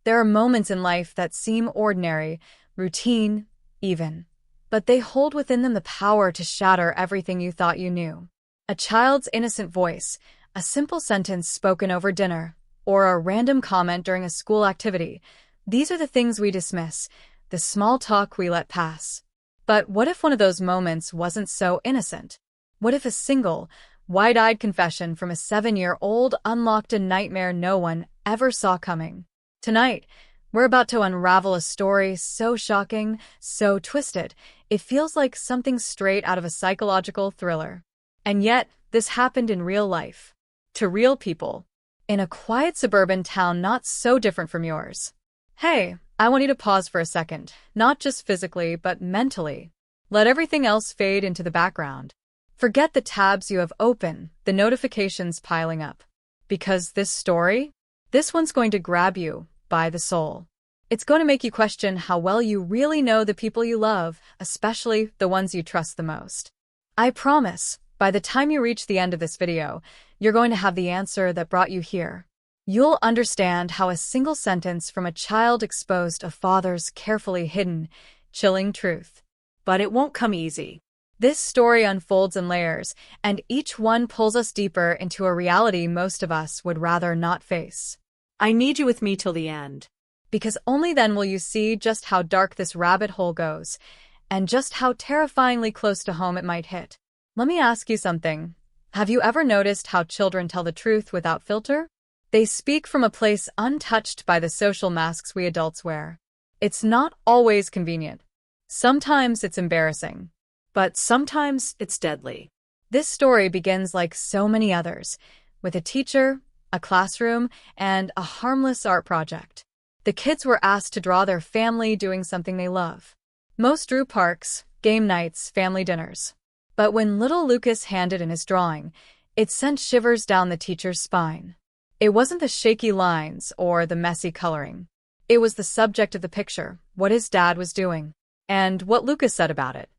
There are moments in life that seem ordinary, routine, even. But they hold within them the power to shatter everything you thought you knew. A child's innocent voice, a simple sentence spoken over dinner, or a random comment during a school activity. These are the things we dismiss, the small talk we let pass. But what if one of those moments wasn't so innocent? What if a single, wide-eyed confession from a 7-year-old unlocked a nightmare no one ever saw coming? Tonight, we're about to unravel a story so shocking, so twisted, it feels like something straight out of a psychological thriller. And yet, this happened in real life. To real people. In a quiet suburban town not so different from yours. Hey, I want you to pause for a second, not just physically, but mentally. Let everything else fade into the background. Forget the tabs you have open, the notifications piling up. Because this one's going to grab you by the soul. It's going to make you question how well you really know the people you love, especially the ones you trust the most. I promise, by the time you reach the end of this video, you're going to have the answer that brought you here. You'll understand how a single sentence from a child exposed a father's carefully hidden, chilling truth. But it won't come easy. This story unfolds in layers, and each one pulls us deeper into a reality most of us would rather not face. I need you with me till the end. Because only then will you see just how dark this rabbit hole goes, and just how terrifyingly close to home it might hit. Let me ask you something. Have you ever noticed how children tell the truth without filter? They speak from a place untouched by the social masks we adults wear. It's not always convenient. Sometimes it's embarrassing. But sometimes it's deadly. This story begins like so many others, with a teacher, a classroom, and a harmless art project. The kids were asked to draw their family doing something they love. Most drew parks, game nights, family dinners. But when little Lucas handed in his drawing, it sent shivers down the teacher's spine. It wasn't the shaky lines or the messy coloring. It was the subject of the picture, what his dad was doing, and what Lucas said about it.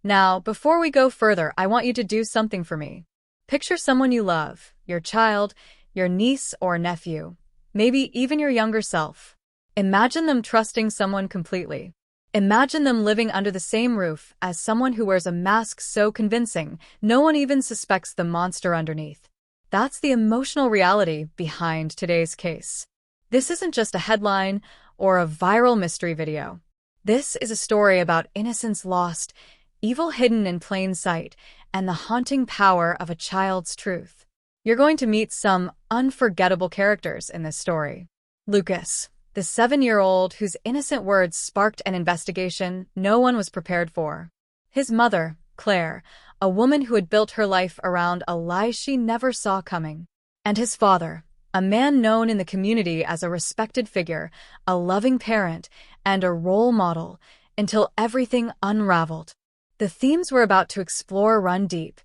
Now, before we go further, I want you to do something for me. Picture someone you love, your child, your niece or nephew, maybe even your younger self. Imagine them trusting someone completely. Imagine them living under the same roof as someone who wears a mask so convincing, no one even suspects the monster underneath. That's the emotional reality behind today's case. This isn't just a headline or a viral mystery video. This is a story about innocence lost, evil hidden in plain sight, and the haunting power of a child's truth. You're going to meet some unforgettable characters in this story. Lucas, the 7-year-old whose innocent words sparked an investigation no one was prepared for. His mother, Claire, a woman who had built her life around a lie she never saw coming. And his father, a man known in the community as a respected figure, a loving parent, and a role model, until everything unraveled. The themes we're about to explore run deep: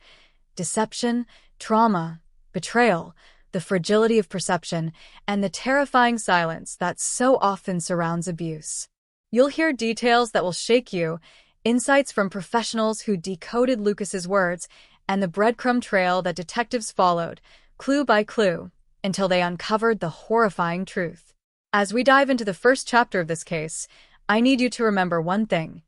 deception, trauma, betrayal, the fragility of perception, and the terrifying silence that so often surrounds abuse. You'll hear details that will shake you, insights from professionals who decoded Lucas's words, and the breadcrumb trail that detectives followed, clue by clue, until they uncovered the horrifying truth. As we dive into the first chapter of this case, I need you to remember one thing.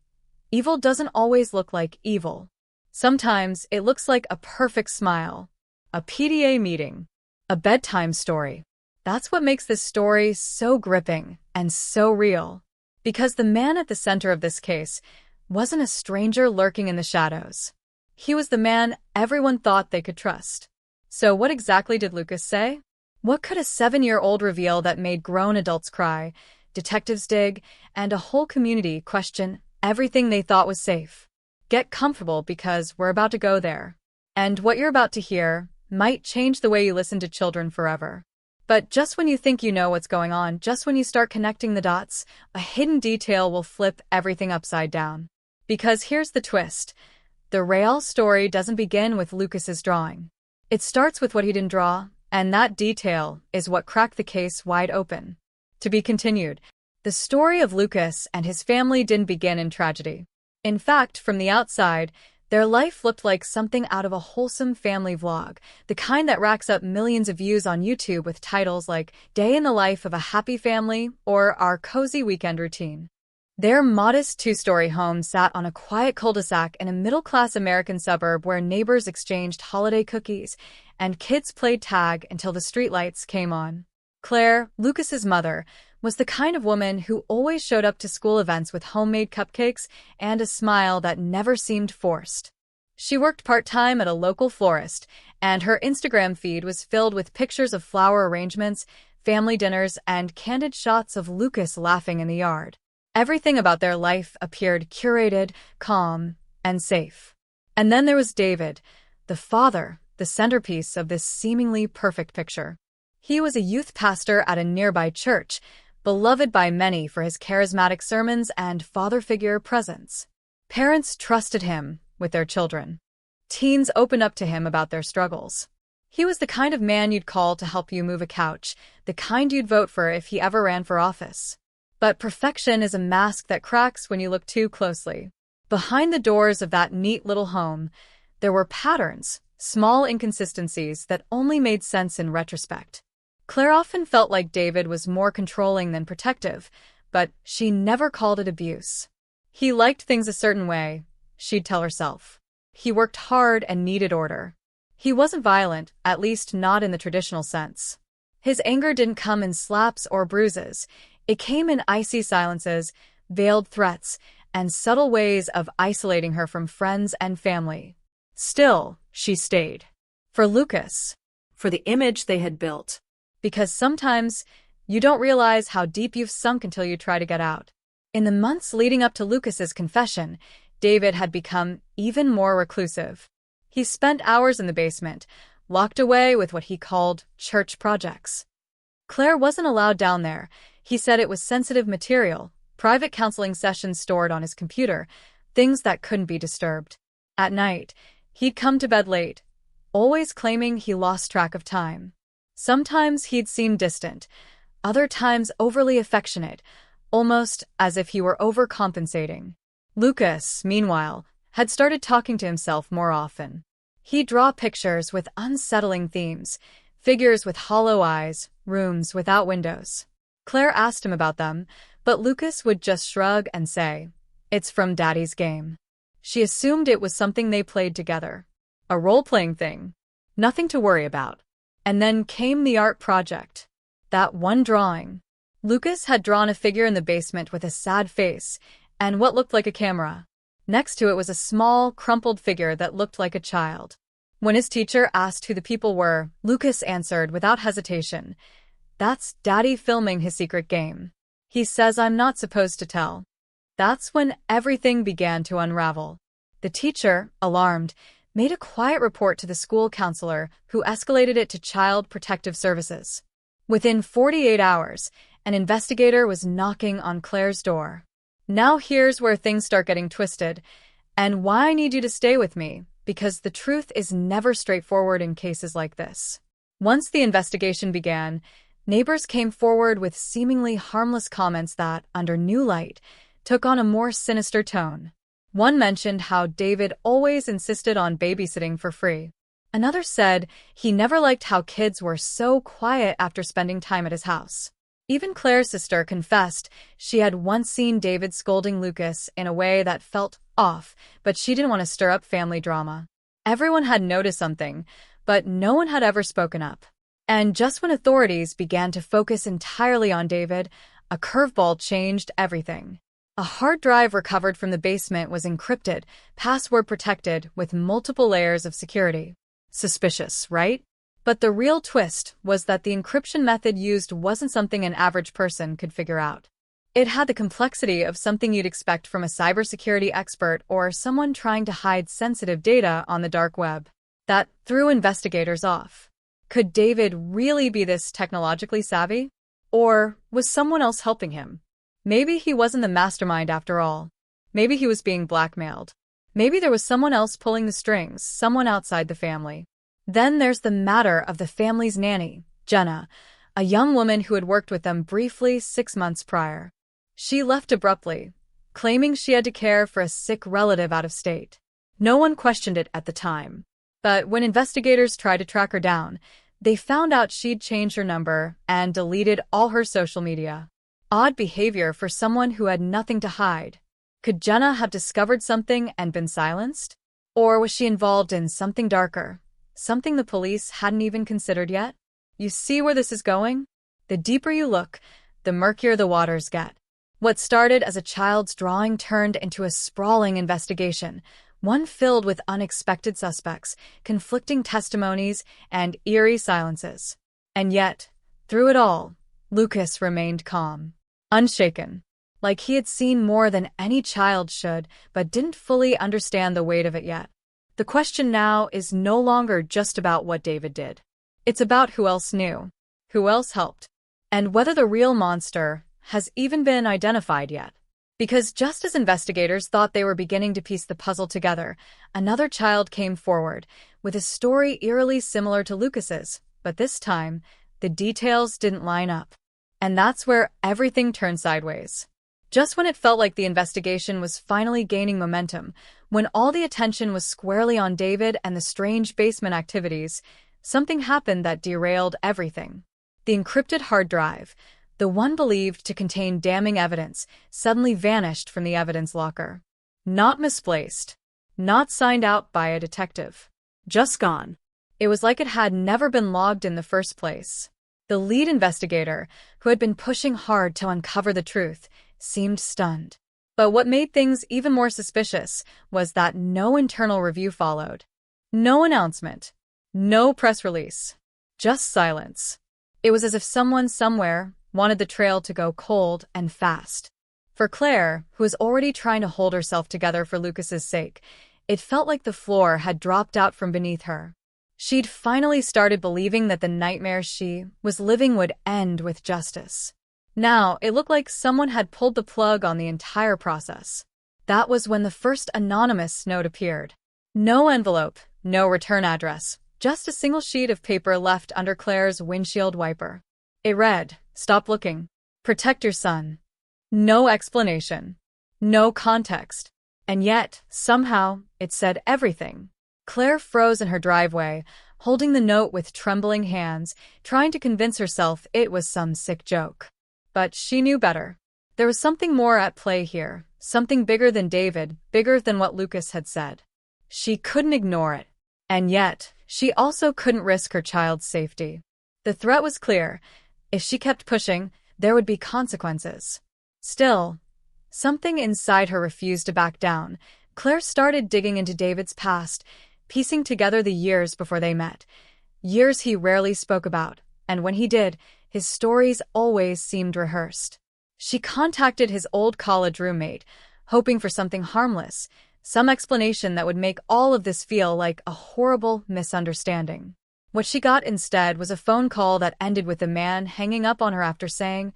Evil doesn't always look like evil. Sometimes it looks like a perfect smile, a PTA meeting, a bedtime story. That's what makes this story so gripping and so real. Because the man at the center of this case wasn't a stranger lurking in the shadows. He was the man everyone thought they could trust. So what exactly did Lucas say? What could a 7-year-old reveal that made grown adults cry, detectives dig, and a whole community question everything they thought was safe? Get comfortable because we're about to go there. And what you're about to hear might change the way you listen to children forever. But just when you think you know what's going on, just when you start connecting the dots, a hidden detail will flip everything upside down. Because here's the twist. The real story doesn't begin with Lucas's drawing. It starts with what he didn't draw, and that detail is what cracked the case wide open. To be continued. The story of Lucas and his family didn't begin in tragedy. In fact, from the outside, Their life looked like something out of a wholesome family vlog, the kind that racks up millions of views on YouTube with titles like Day in the Life of a Happy Family or Our Cozy Weekend Routine. Their modest two-story home sat on a quiet cul-de-sac in a middle-class American suburb where neighbors exchanged holiday cookies and kids played tag until the streetlights came on. Claire, Lucas's mother, was the kind of woman who always showed up to school events with homemade cupcakes and a smile that never seemed forced. She worked part-time at a local florist, and her Instagram feed was filled with pictures of flower arrangements, family dinners, and candid shots of Lucas laughing in the yard. Everything about their life appeared curated, calm, and safe. And then there was David, the father, the centerpiece of this seemingly perfect picture. He was a youth pastor at a nearby church, beloved by many for his charismatic sermons and father figure presence. Parents trusted him with their children. Teens opened up to him about their struggles. He was the kind of man you'd call to help you move a couch, the kind you'd vote for if he ever ran for office. But perfection is a mask that cracks when you look too closely. Behind the doors of that neat little home, there were patterns, small inconsistencies that only made sense in retrospect. Claire often felt like David was more controlling than protective, but she never called it abuse. He liked things a certain way, she'd tell herself. He worked hard and needed order. He wasn't violent, at least not in the traditional sense. His anger didn't come in slaps or bruises. It came in icy silences, veiled threats, and subtle ways of isolating her from friends and family. Still, she stayed. For Lucas. For the image they had built. Because sometimes you don't realize how deep you've sunk until you try to get out. In the months leading up to Lucas's confession, David had become even more reclusive. He spent hours in the basement, locked away with what he called church projects. Claire wasn't allowed down there. He said it was sensitive material, private counseling sessions stored on his computer, things that couldn't be disturbed. At night, he'd come to bed late, always claiming he lost track of time. Sometimes he'd seem distant, other times overly affectionate, almost as if he were overcompensating. Lucas, meanwhile, had started talking to himself more often. He'd draw pictures with unsettling themes, figures with hollow eyes, rooms without windows. Claire asked him about them, but Lucas would just shrug and say, "It's from Daddy's game." She assumed it was something they played together. A role-playing thing. Nothing to worry about. And then came the art project. That one drawing. Lucas had drawn a figure in the basement with a sad face and what looked like a camera. Next to it was a small, crumpled figure that looked like a child. When his teacher asked who the people were, Lucas answered without hesitation, "That's Daddy filming his secret game. He says I'm not supposed to tell." That's when everything began to unravel. The teacher, alarmed, made a quiet report to the school counselor, who escalated it to Child Protective Services. Within 48 hours, an investigator was knocking on Claire's door. Now here's where things start getting twisted, and why I need you to stay with me, because the truth is never straightforward in cases like this. Once the investigation began, neighbors came forward with seemingly harmless comments that, under new light, took on a more sinister tone. One mentioned how David always insisted on babysitting for free. Another said he never liked how kids were so quiet after spending time at his house. Even Claire's sister confessed she had once seen David scolding Lucas in a way that felt off, but she didn't want to stir up family drama. Everyone had noticed something, but no one had ever spoken up. And just when authorities began to focus entirely on David, a curveball changed everything. A hard drive recovered from the basement was encrypted, password protected, with multiple layers of security. Suspicious, right? But the real twist was that the encryption method used wasn't something an average person could figure out. It had the complexity of something you'd expect from a cybersecurity expert or someone trying to hide sensitive data on the dark web. That threw investigators off. Could David really be this technologically savvy? Or was someone else helping him? Maybe he wasn't the mastermind after all. Maybe he was being blackmailed. Maybe there was someone else pulling the strings, someone outside the family. Then there's the matter of the family's nanny, Jenna, a young woman who had worked with them briefly 6 months prior. She left abruptly, claiming she had to care for a sick relative out of state. No one questioned it at the time. But when investigators tried to track her down, they found out she'd changed her number and deleted all her social media. Odd behavior for someone who had nothing to hide. Could Jenna have discovered something and been silenced? Or was she involved in something darker? Something the police hadn't even considered yet? You see where this is going? The deeper you look, the murkier the waters get. What started as a child's drawing turned into a sprawling investigation, one filled with unexpected suspects, conflicting testimonies, and eerie silences. And yet, through it all, Lucas remained calm, unshaken, like he had seen more than any child should, but didn't fully understand the weight of it yet. The question now is no longer just about what David did. It's about who else knew, who else helped, and whether the real monster has even been identified yet. Because just as investigators thought they were beginning to piece the puzzle together, another child came forward with a story eerily similar to Lucas's, but this time, the details didn't line up. And that's where everything turned sideways. Just when it felt like the investigation was finally gaining momentum, when all the attention was squarely on David and the strange basement activities, something happened that derailed everything. The encrypted hard drive, the one believed to contain damning evidence, suddenly vanished from the evidence locker. Not misplaced. Not signed out by a detective. Just gone. It was like it had never been logged in the first place. The lead investigator, who had been pushing hard to uncover the truth, seemed stunned. But what made things even more suspicious was that no internal review followed. No announcement. No press release. Just silence. It was as if someone somewhere wanted the trail to go cold and fast. For Claire, who was already trying to hold herself together for Lucas's sake, it felt like the floor had dropped out from beneath her. She'd finally started believing that the nightmare she was living would end with justice. Now, it looked like someone had pulled the plug on the entire process. That was when the first anonymous note appeared. No envelope, no return address, just a single sheet of paper left under Claire's windshield wiper. It read, "Stop looking. Protect your son." No explanation. No context. And yet, somehow, it said everything. Claire froze in her driveway, holding the note with trembling hands, trying to convince herself it was some sick joke. But she knew better. There was something more at play here, something bigger than David, bigger than what Lucas had said. She couldn't ignore it. And yet, she also couldn't risk her child's safety. The threat was clear. If she kept pushing, there would be consequences. Still, something inside her refused to back down. Claire started digging into David's past, piecing together the years before they met. Years he rarely spoke about, and when he did, his stories always seemed rehearsed. She contacted his old college roommate, hoping for something harmless, some explanation that would make all of this feel like a horrible misunderstanding. What she got instead was a phone call that ended with the man hanging up on her after saying,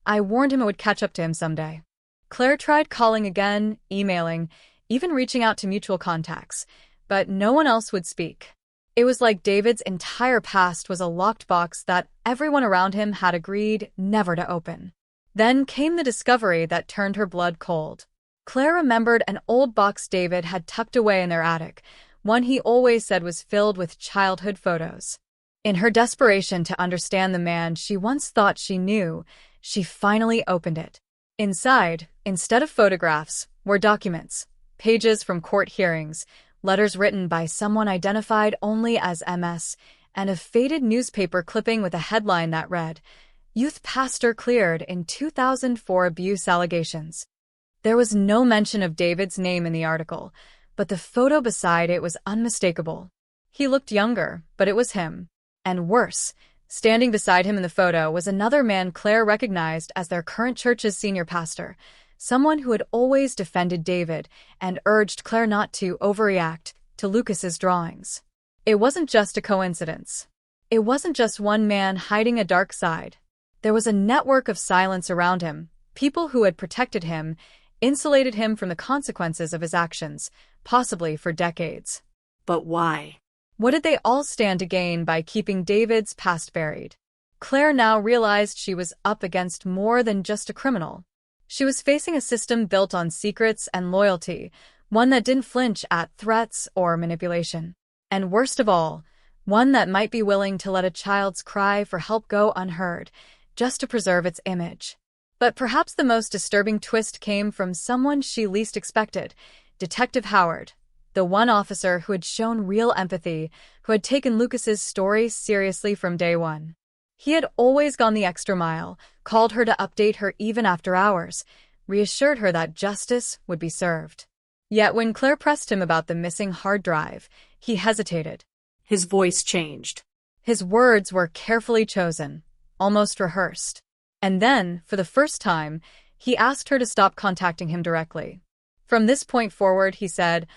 "I warned him I would catch up to him someday." Claire tried calling again, emailing, even reaching out to mutual contacts, but no one else would speak. It was like David's entire past was a locked box that everyone around him had agreed never to open. Then came the discovery that turned her blood cold. Claire remembered an old box David had tucked away in their attic, one he always said was filled with childhood photos. In her desperation to understand the man she once thought she knew, she finally opened it. Inside, instead of photographs, were documents, pages from court hearings, letters written by someone identified only as MS, and a faded newspaper clipping with a headline that read, "Youth Pastor Cleared in 2004 Abuse Allegations." There was no mention of David's name in the article, but the photo beside it was unmistakable. He looked younger, but it was him. And worse, standing beside him in the photo was another man Claire recognized as their current church's senior pastor, someone who had always defended David and urged Claire not to overreact to Lucas's drawings. It wasn't just a coincidence. It wasn't just one man hiding a dark side. There was a network of silence around him, people who had protected him, insulated him from the consequences of his actions, possibly for decades. But why? What did they all stand to gain by keeping David's past buried? Claire now realized she was up against more than just a criminal. She was facing a system built on secrets and loyalty, one that didn't flinch at threats or manipulation. And worst of all, one that might be willing to let a child's cry for help go unheard, just to preserve its image. But perhaps the most disturbing twist came from someone she least expected, Detective Howard, the one officer who had shown real empathy, who had taken Lucas's story seriously from day one. He had always gone the extra mile, called her to update her even after hours, reassured her that justice would be served. Yet when Claire pressed him about the missing hard drive, he hesitated. His voice changed. His words were carefully chosen, almost rehearsed. And then, for the first time, he asked her to stop contacting him directly. From this point forward, he said,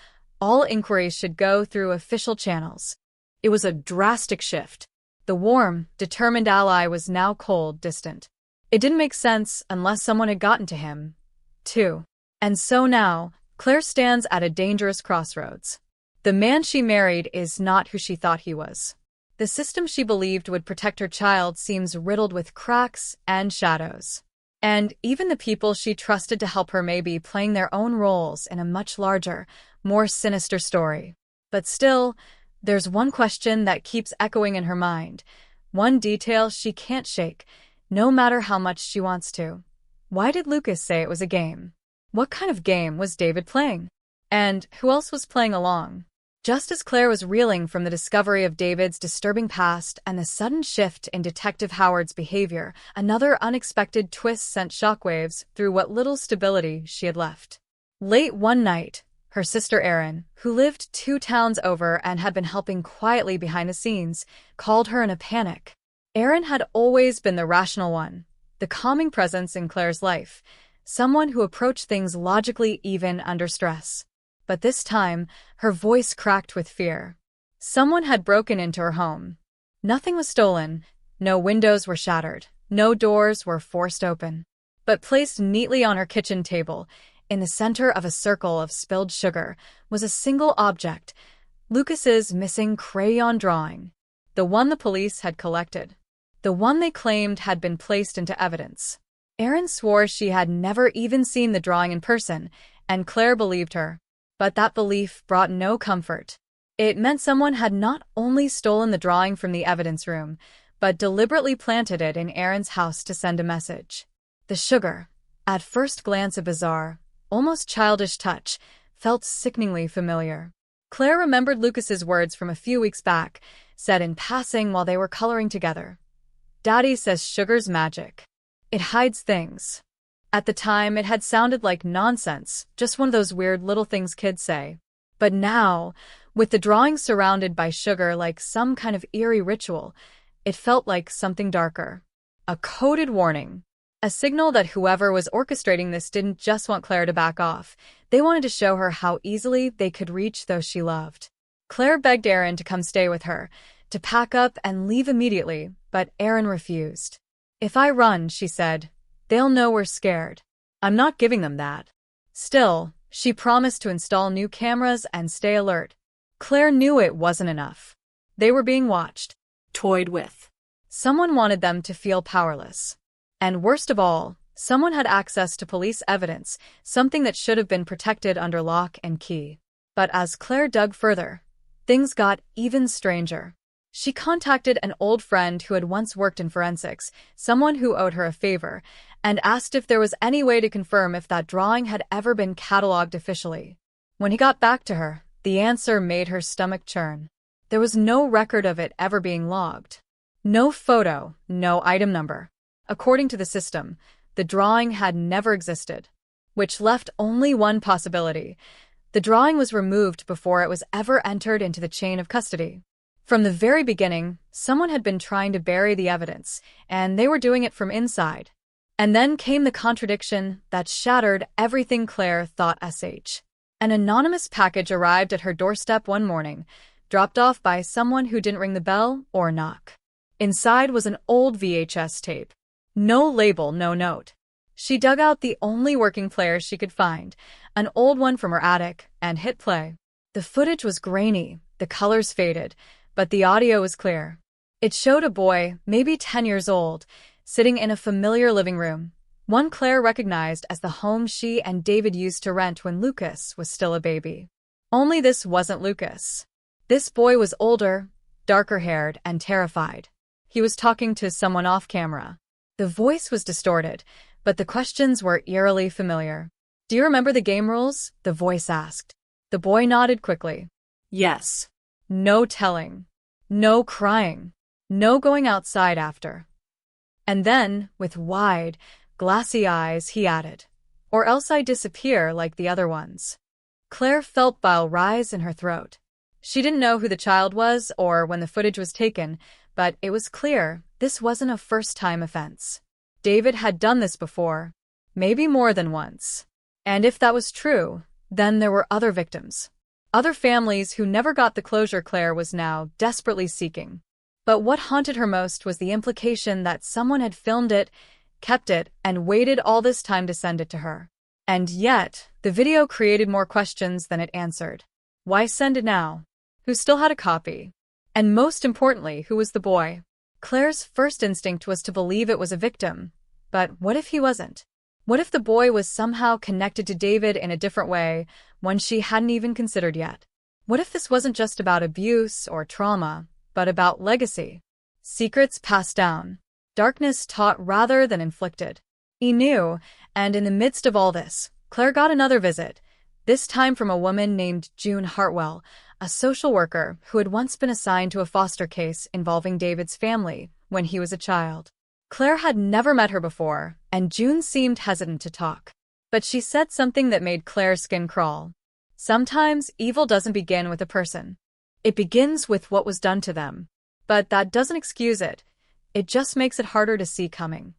all inquiries should go through official channels. It was a drastic shift. The warm, determined ally was now cold, distant. It didn't make sense unless someone had gotten to him, too. And so now, Claire stands at a dangerous crossroads. The man she married is not who she thought he was. The system she believed would protect her child seems riddled with cracks and shadows. And even the people she trusted to help her may be playing their own roles in a much larger, more sinister story. But still, there's one question that keeps echoing in her mind, one detail she can't shake, no matter how much she wants to. Why did Lucas say it was a game? What kind of game was David playing? And who else was playing along? Just as Claire was reeling from the discovery of David's disturbing past and the sudden shift in Detective Howard's behavior, another unexpected twist sent shockwaves through what little stability she had left. Late one night, her sister Erin, who lived 2 towns over and had been helping quietly behind the scenes, called her in a panic. Erin had always been the rational one, the calming presence in Claire's life, someone who approached things logically even under stress. But this time, her voice cracked with fear. Someone had broken into her home. Nothing was stolen, no windows were shattered, no doors were forced open. But placed neatly on her kitchen table, in the center of a circle of spilled sugar, was a single object, Lucas's missing crayon drawing. The one the police had collected. The one they claimed had been placed into evidence. Erin swore she had never even seen the drawing in person, and Claire believed her. But that belief brought no comfort. It meant someone had not only stolen the drawing from the evidence room, but deliberately planted it in Erin's house to send a message. The sugar, at first glance a bizarre, almost childish touch, felt sickeningly familiar. Claire remembered Lucas's words from a few weeks back, said in passing while they were coloring together. Daddy says sugar's magic. It hides things. At the time, it had sounded like nonsense, just one of those weird little things kids say. But now, with the drawing surrounded by sugar like some kind of eerie ritual, it felt like something darker. A coded warning. A signal that whoever was orchestrating this didn't just want Claire to back off. They wanted to show her how easily they could reach those she loved. Claire begged Erin to come stay with her, to pack up and leave immediately, but Erin refused. If I run, she said, they'll know we're scared. I'm not giving them that. Still, she promised to install new cameras and stay alert. Claire knew it wasn't enough. They were being watched. Toyed with. Someone wanted them to feel powerless. And worst of all, someone had access to police evidence, something that should have been protected under lock and key. But as Claire dug further, things got even stranger. She contacted an old friend who had once worked in forensics, someone who owed her a favor, and asked if there was any way to confirm if that drawing had ever been cataloged officially. When he got back to her, the answer made her stomach churn. There was no record of it ever being logged. No photo, no item number. According to the system, the drawing had never existed, which left only one possibility. The drawing was removed before it was ever entered into the chain of custody. From the very beginning, someone had been trying to bury the evidence, and they were doing it from inside. And then came the contradiction that shattered everything Claire thought SH. An anonymous package arrived at her doorstep one morning, dropped off by someone who didn't ring the bell or knock. Inside was an old VHS tape. No label, no note. She dug out the only working player she could find, an old one from her attic, and hit play. The footage was grainy, the colors faded, but the audio was clear. It showed a boy, maybe 10 years old, sitting in a familiar living room, One Claire recognized as the home she and David used to rent when Lucas was still a baby. Only this wasn't Lucas. This boy was older, darker-haired, and terrified. He was talking to someone off camera. The voice was distorted, but the questions were eerily familiar. "Do you remember the game rules?" the voice asked. The boy nodded quickly. Yes. No telling. No crying. No going outside after. And then, with wide, glassy eyes, he added, "Or else I disappear like the other ones." Claire felt bile rise in her throat. She didn't know who the child was or when the footage was taken, but it was clear this wasn't a first-time offense. David had done this before, maybe more than once. And if that was true, then there were other victims. Other families who never got the closure Claire was now desperately seeking. But what haunted her most was the implication that someone had filmed it, kept it, and waited all this time to send it to her. And yet, the video created more questions than it answered. Why send it now? Who still had a copy? And most importantly, who was the boy? Claire's first instinct was to believe it was a victim. But what if he wasn't? What if the boy was somehow connected to David in a different way, one she hadn't even considered yet? What if this wasn't just about abuse or trauma, but about legacy? Secrets passed down. Darkness taught rather than inflicted. He knew, and in the midst of all this, Claire got another visit, this time from a woman named June Hartwell, a social worker who had once been assigned to a foster case involving David's family when he was a child. Claire had never met her before, and June seemed hesitant to talk. But she said something that made Claire's skin crawl. Sometimes evil doesn't begin with a person. It begins with what was done to them. But that doesn't excuse it. It just makes it harder to see coming.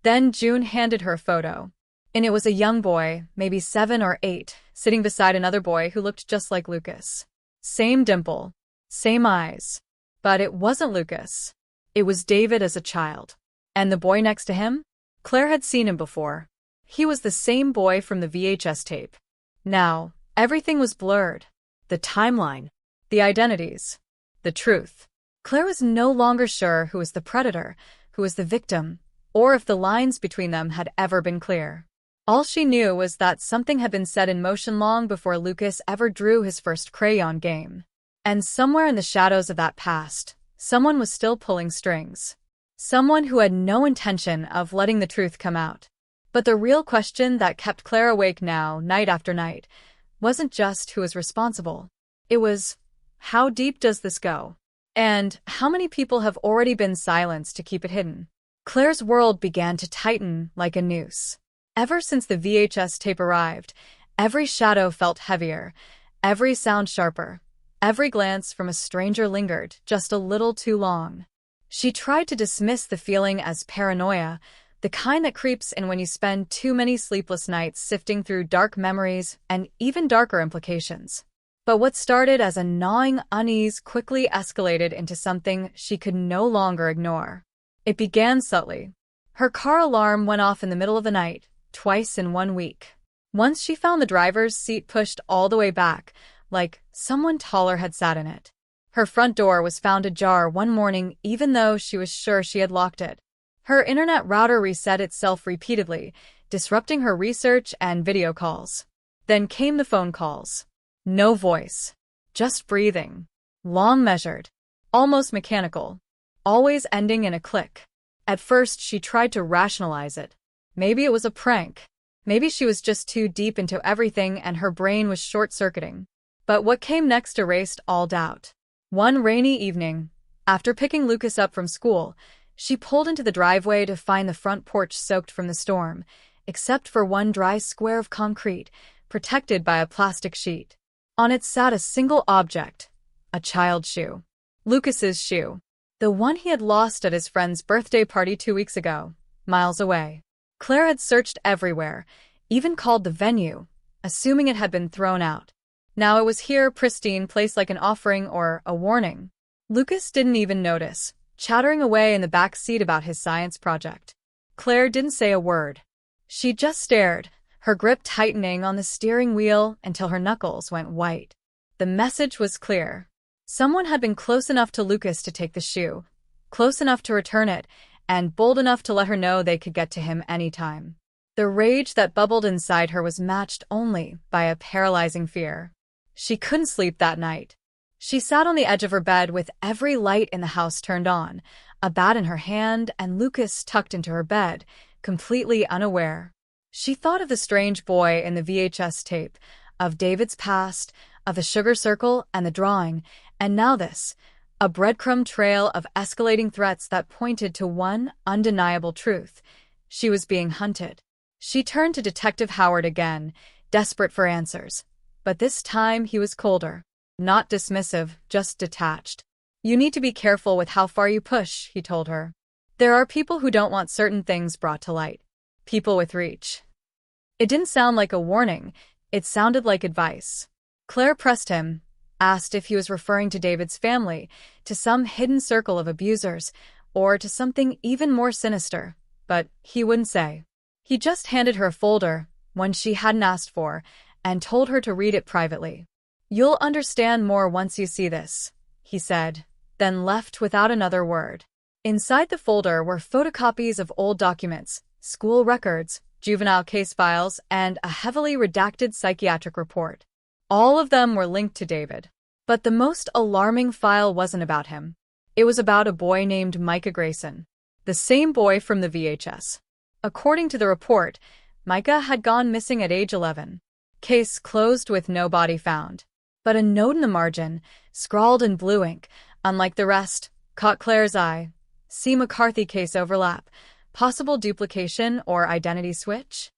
Then June handed her a photo. And it was a young boy, maybe 7 or 8, sitting beside another boy who looked just like Lucas. Same dimple. Same eyes. But it wasn't Lucas. It was David as a child. And the boy next to him? Claire had seen him before. He was the same boy from the VHS tape. Now, everything was blurred. The timeline. The identities. The truth. Claire was no longer sure who was the predator, who was the victim, or if the lines between them had ever been clear. All she knew was that something had been set in motion long before Lucas ever drew his first crayon game. And somewhere in the shadows of that past, someone was still pulling strings. Someone who had no intention of letting the truth come out. But the real question that kept Claire awake now, night after night, wasn't just who was responsible. It was, how deep does this go? And how many people have already been silenced to keep it hidden? Claire's world began to tighten like a noose. Ever since the VHS tape arrived, every shadow felt heavier, every sound sharper, every glance from a stranger lingered just a little too long. She tried to dismiss the feeling as paranoia, the kind that creeps in when you spend too many sleepless nights sifting through dark memories and even darker implications. But what started as a gnawing unease quickly escalated into something she could no longer ignore. It began subtly. Her car alarm went off in the middle of the night, twice in 1 week. Once she found the driver's seat pushed all the way back, like someone taller had sat in it. Her front door was found ajar one morning even though she was sure she had locked it. Her internet router reset itself repeatedly, disrupting her research and video calls. Then came the phone calls. No voice. Just breathing. Long measured. Almost mechanical. Always ending in a click. At first she tried to rationalize it. Maybe it was a prank. Maybe she was just too deep into everything and her brain was short-circuiting. But what came next erased all doubt. One rainy evening, after picking Lucas up from school, she pulled into the driveway to find the front porch soaked from the storm, except for one dry square of concrete, protected by a plastic sheet. On it sat a single object, a child's shoe. Lucas's shoe. The one he had lost at his friend's birthday party 2 weeks ago, miles away. Claire had searched everywhere, even called the venue, assuming it had been thrown out. Now it was here, pristine, placed like an offering or a warning. Lucas didn't even notice, chattering away in the back seat about his science project. Claire didn't say a word. She just stared, her grip tightening on the steering wheel until her knuckles went white. The message was clear. Someone had been close enough to Lucas to take the shoe, close enough to return it, and bold enough to let her know they could get to him anytime. The rage that bubbled inside her was matched only by a paralyzing fear. She couldn't sleep that night. She sat on the edge of her bed with every light in the house turned on, a bat in her hand, and Lucas tucked into her bed, completely unaware. She thought of the strange boy in the VHS tape, of David's past, of the sugar circle and the drawing, and now this, a breadcrumb trail of escalating threats that pointed to one undeniable truth. She was being hunted. She turned to Detective Howard again, desperate for answers. But this time he was colder. Not dismissive, just detached. "You need to be careful with how far you push," he told her. "There are people who don't want certain things brought to light. People with reach." It didn't sound like a warning. It sounded like advice. Claire pressed him, asked if he was referring to David's family, to some hidden circle of abusers, or to something even more sinister, but he wouldn't say. He just handed her a folder, one she hadn't asked for, and told her to read it privately. "You'll understand more once you see this," he said, then left without another word. Inside the folder were photocopies of old documents, school records, juvenile case files, and a heavily redacted psychiatric report. All of them were linked to David. But the most alarming file wasn't about him. It was about a boy named Micah Grayson, the same boy from the VHS. According to the report, Micah had gone missing at age 11. Case closed with no body found. But a note in the margin, scrawled in blue ink, unlike the rest, caught Claire's eye. "C. McCarthy case overlap. Possible duplication or identity switch?"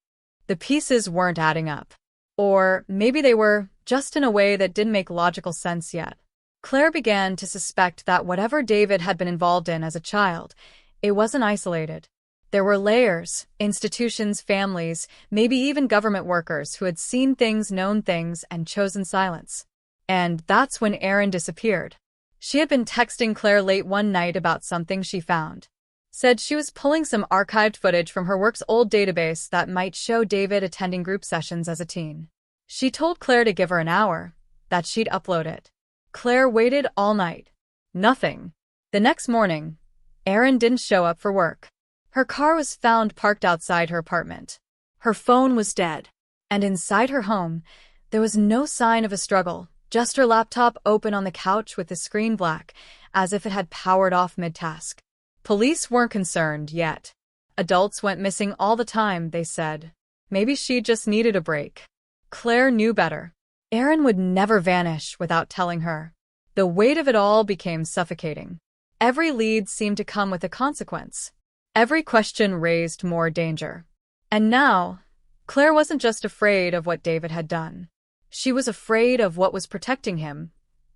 The pieces weren't adding up. Or maybe they were, just in a way that didn't make logical sense yet. Claire began to suspect that whatever David had been involved in as a child, it wasn't isolated. There were layers, institutions, families, maybe even government workers who had seen things, known things, and chosen silence. And that's when Erin disappeared. She had been texting Claire late one night about something she found. Said she was pulling some archived footage from her work's old database that might show David attending group sessions as a teen. She told Claire to give her an hour, that she'd upload it. Claire waited all night. Nothing. The next morning, Erin didn't show up for work. Her car was found parked outside her apartment. Her phone was dead. And inside her home, there was no sign of a struggle, just her laptop open on the couch with the screen black, as if it had powered off mid-task. Police weren't concerned yet. Adults went missing all the time, they said. Maybe she just needed a break. Claire knew better. Erin would never vanish without telling her. The weight of it all became suffocating. Every lead seemed to come with a consequence. Every question raised more danger. And now, Claire wasn't just afraid of what David had done. She was afraid of what was protecting him,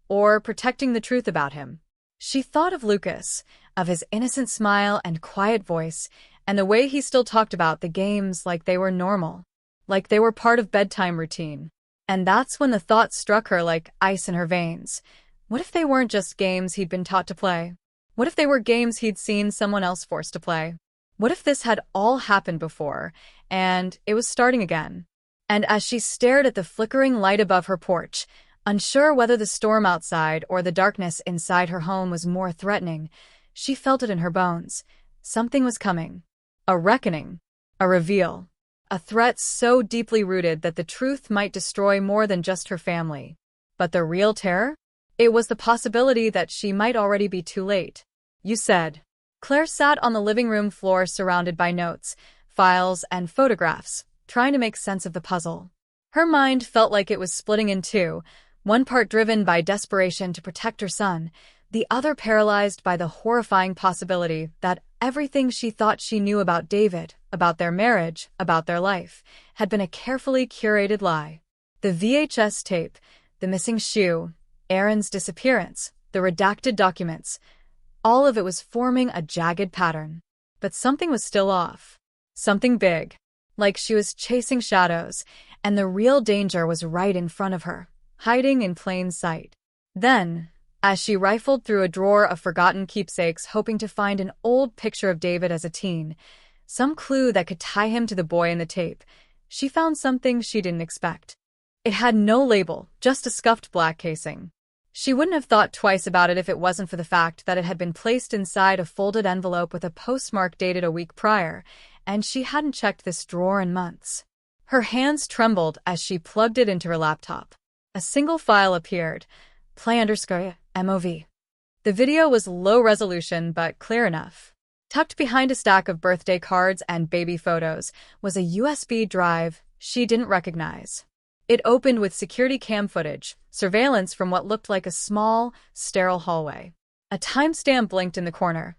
or protecting the truth about him. She thought of Lucas, of his innocent smile and quiet voice, and the way he still talked about the games like they were normal, like they were part of bedtime routine. And that's when the thought struck her like ice in her veins. What if they weren't just games he'd been taught to play? What if they were games he'd seen someone else forced to play? What if this had all happened before, and it was starting again? And as she stared at the flickering light above her porch, unsure whether the storm outside or the darkness inside her home was more threatening, she felt it in her bones. Something was coming. A reckoning. A reveal. A threat so deeply rooted that the truth might destroy more than just her family. But the real terror? It was the possibility that she might already be too late. "You said." Claire sat on the living room floor surrounded by notes, files, and photographs, trying to make sense of the puzzle. Her mind felt like it was splitting in two, one part driven by desperation to protect her son, the other paralyzed by the horrifying possibility that everything she thought she knew about David, about their marriage, about their life, had been a carefully curated lie. The VHS tape, the missing shoe, Erin's disappearance, the redacted documents, all of it was forming a jagged pattern. But something was still off. Something big. Like she was chasing shadows, and the real danger was right in front of her, hiding in plain sight. Then, as she rifled through a drawer of forgotten keepsakes hoping to find an old picture of David as a teen, some clue that could tie him to the boy in the tape, she found something she didn't expect. It had no label, just a scuffed black casing. She wouldn't have thought twice about it if it wasn't for the fact that it had been placed inside a folded envelope with a postmark dated a week prior, and she hadn't checked this drawer in months. Her hands trembled as she plugged it into her laptop. A single file appeared, play_MOV. The video was low resolution but clear enough. Tucked behind a stack of birthday cards and baby photos was a USB drive she didn't recognize. It opened with security cam footage, surveillance from what looked like a small, sterile hallway. A timestamp blinked in the corner.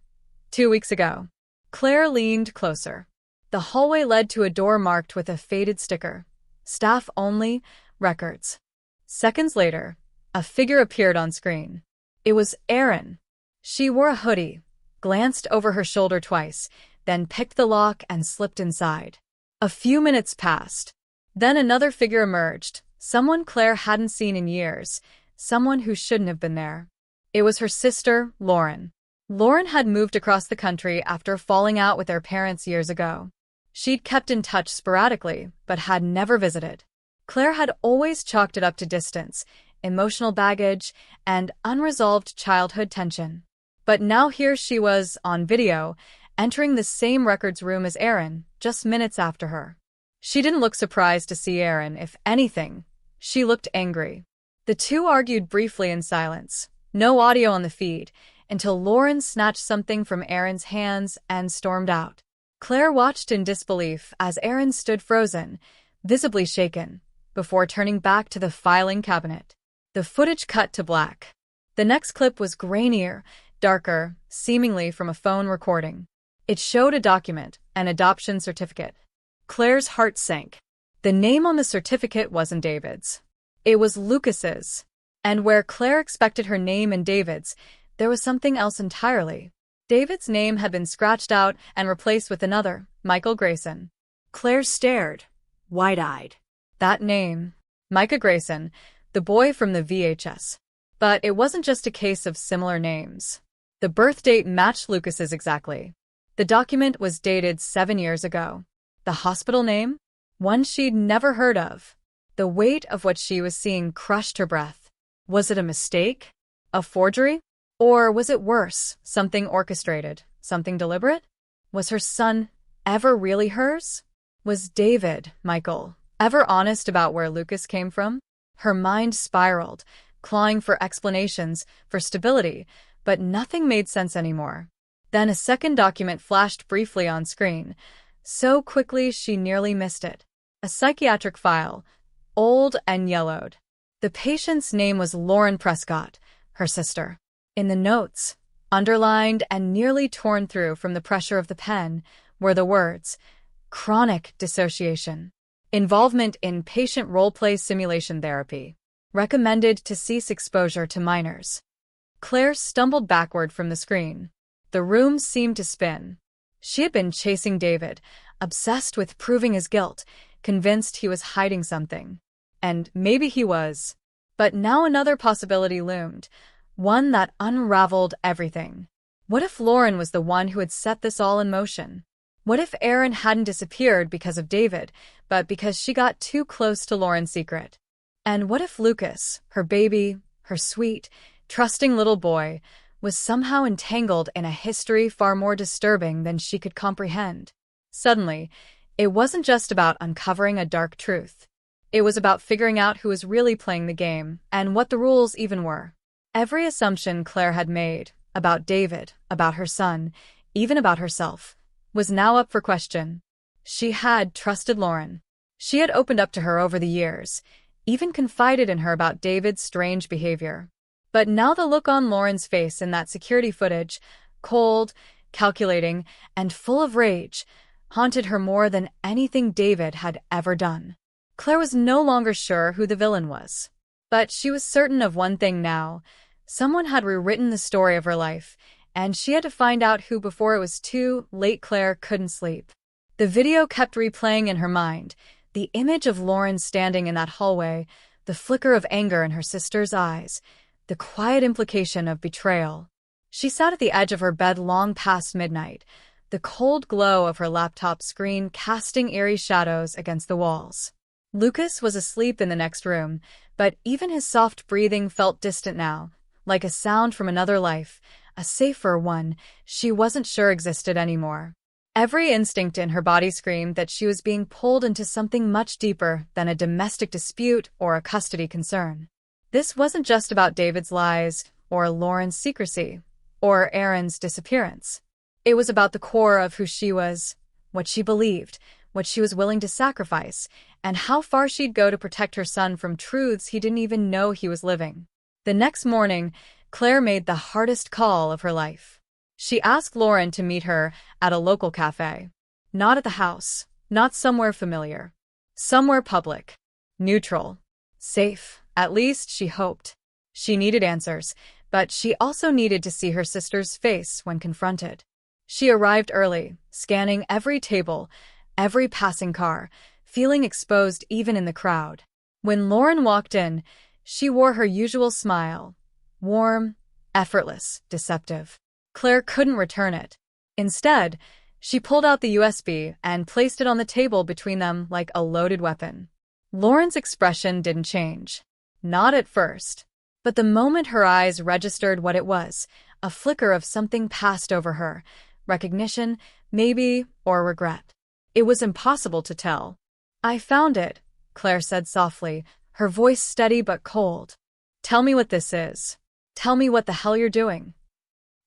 2 weeks ago. Claire leaned closer. The hallway led to a door marked with a faded sticker. Staff only, records. Seconds later, a figure appeared on screen. It was Erin. She wore a hoodie, glanced over her shoulder twice, then picked the lock and slipped inside. A few minutes passed. Then another figure emerged, someone Claire hadn't seen in years, someone who shouldn't have been there. It was her sister, Lauren. Lauren had moved across the country after falling out with their parents years ago. She'd kept in touch sporadically, but had never visited. Claire had always chalked it up to distance, emotional baggage, and unresolved childhood tension. But now here she was, on video, entering the same records room as Erin, just minutes after her. She didn't look surprised to see Erin. If anything, she looked angry. The two argued briefly in silence, no audio on the feed, until Lauren snatched something from Erin's hands and stormed out. Claire watched in disbelief as Erin stood frozen, visibly shaken, before turning back to the filing cabinet. The footage cut to black. The next clip was grainier, darker, seemingly from a phone recording. It showed a document, an adoption certificate. Claire's heart sank. The name on the certificate wasn't David's. It was Lucas's. And where Claire expected her name and David's, there was something else entirely. David's name had been scratched out and replaced with another, Michael Grayson. Claire stared, wide-eyed. That name, Micah Grayson, the boy from the VHS. But it wasn't just a case of similar names. The birth date matched Lucas's exactly. The document was dated 7 years ago. The hospital name? One she'd never heard of. The weight of what she was seeing crushed her breath. Was it a mistake? A forgery? Or was it worse, something orchestrated, something deliberate? Was her son ever really hers? Was David, Michael, ever honest about where Lucas came from? Her mind spiraled, clawing for explanations, for stability, but nothing made sense anymore. Then a second document flashed briefly on screen, so quickly she nearly missed it. A psychiatric file, old and yellowed. The patient's name was Lauren Prescott, her sister. In the notes, underlined and nearly torn through from the pressure of the pen, were the words, chronic dissociation, involvement in patient role-play simulation therapy, recommended to cease exposure to minors. Claire stumbled backward from the screen. The room seemed to spin. She had been chasing David, obsessed with proving his guilt, convinced he was hiding something. And maybe he was. But now another possibility loomed, one that unraveled everything. What if Lauren was the one who had set this all in motion? What if Erin hadn't disappeared because of David, but because she got too close to Lauren's secret? And what if Lucas, her baby, her sweet, trusting little boy, was somehow entangled in a history far more disturbing than she could comprehend? Suddenly, it wasn't just about uncovering a dark truth. It was about figuring out who was really playing the game and what the rules even were. Every assumption Claire had made about David, about her son, even about herself, was now up for question. She had trusted Lauren. She had opened up to her over the years, even confided in her about David's strange behavior. But now the look on Lauren's face in that security footage, cold, calculating, and full of rage, haunted her more than anything David had ever done. Claire was no longer sure who the villain was. But she was certain of one thing now. Someone had rewritten the story of her life, and she had to find out who before it was too late. Claire couldn't sleep. The video kept replaying in her mind, the image of Lauren standing in that hallway, the flicker of anger in her sister's eyes, the quiet implication of betrayal. She sat at the edge of her bed long past midnight, the cold glow of her laptop screen casting eerie shadows against the walls. Lucas was asleep in the next room, but even his soft breathing felt distant now, like a sound from another life, a safer one she wasn't sure existed anymore. Every instinct in her body screamed that she was being pulled into something much deeper than a domestic dispute or a custody concern. This wasn't just about David's lies, or Lauren's secrecy, or Aaron's disappearance. It was about the core of who she was, what she believed, what she was willing to sacrifice, and how far she'd go to protect her son from truths he didn't even know he was living. The next morning, Claire made the hardest call of her life. She asked Lauren to meet her at a local cafe. Not at the house, not somewhere familiar. Somewhere public, neutral, safe, at least she hoped. She needed answers, but she also needed to see her sister's face when confronted. She arrived early, scanning every table, every passing car, feeling exposed even in the crowd. When Lauren walked in, she wore her usual smile. Warm, effortless, deceptive. Claire couldn't return it. Instead, she pulled out the USB and placed it on the table between them like a loaded weapon. Lauren's expression didn't change. Not at first. But the moment her eyes registered what it was, a flicker of something passed over her. Recognition, maybe, or regret. It was impossible to tell. "I found it," Claire said softly, her voice steady but cold. "Tell me what this is. Tell me what the hell you're doing."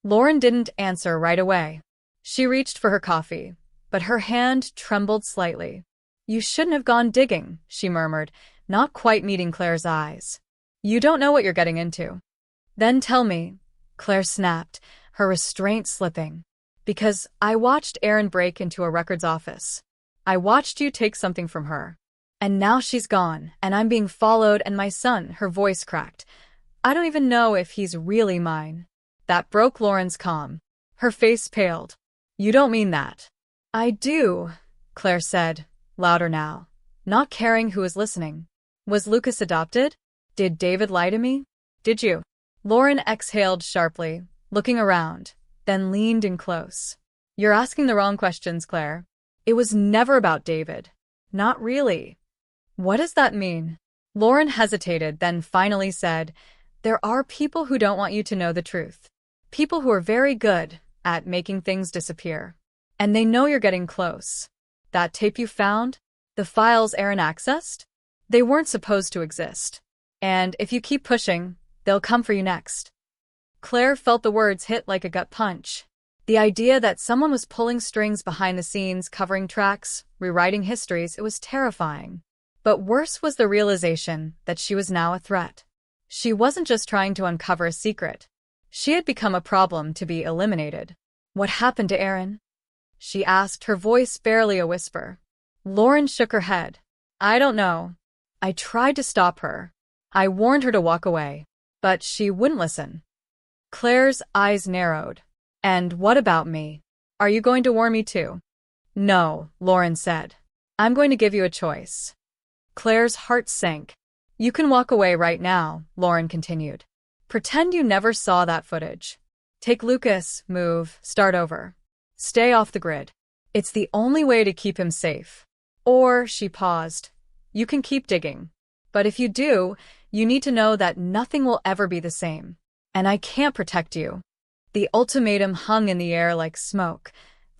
Lauren didn't answer right away. She reached for her coffee, but her hand trembled slightly. "You shouldn't have gone digging," she murmured, not quite meeting Claire's eyes. "You don't know what you're getting into." "Then tell me," Claire snapped, her restraint slipping. "Because I watched Aaron break into a records office. I watched you take something from her. And now she's gone, and I'm being followed, and my son," her voice cracked. "I don't even know if he's really mine." That broke Lauren's calm. Her face paled. "You don't mean that." "I do," Claire said, louder now, not caring who was listening. "Was Lucas adopted? Did David lie to me? Did you?" Lauren exhaled sharply, looking around, then leaned in close. "You're asking the wrong questions, Claire. It was never about David. Not really." "What does that mean?" Lauren hesitated, then finally said, "There are people who don't want you to know the truth. People who are very good at making things disappear. And they know you're getting close. That tape you found? The files Aaron accessed? They weren't supposed to exist. And if you keep pushing, they'll come for you next." Claire felt the words hit like a gut punch. The idea that someone was pulling strings behind the scenes, covering tracks, rewriting histories, it was terrifying. But worse was the realization that she was now a threat. She wasn't just trying to uncover a secret. She had become a problem to be eliminated. "What happened to Aaron?" she asked, her voice barely a whisper. Lauren shook her head. "I don't know. I tried to stop her. I warned her to walk away. But she wouldn't listen." Claire's eyes narrowed. "And what about me? Are you going to warn me too?" "No," Lauren said. "I'm going to give you a choice." Claire's heart sank. "You can walk away right now," Lauren continued. "Pretend you never saw that footage. Take Lucas, move, start over. Stay off the grid. It's the only way to keep him safe. Or," she paused, "you can keep digging. But if you do, you need to know that nothing will ever be the same. And I can't protect you." The ultimatum hung in the air like smoke,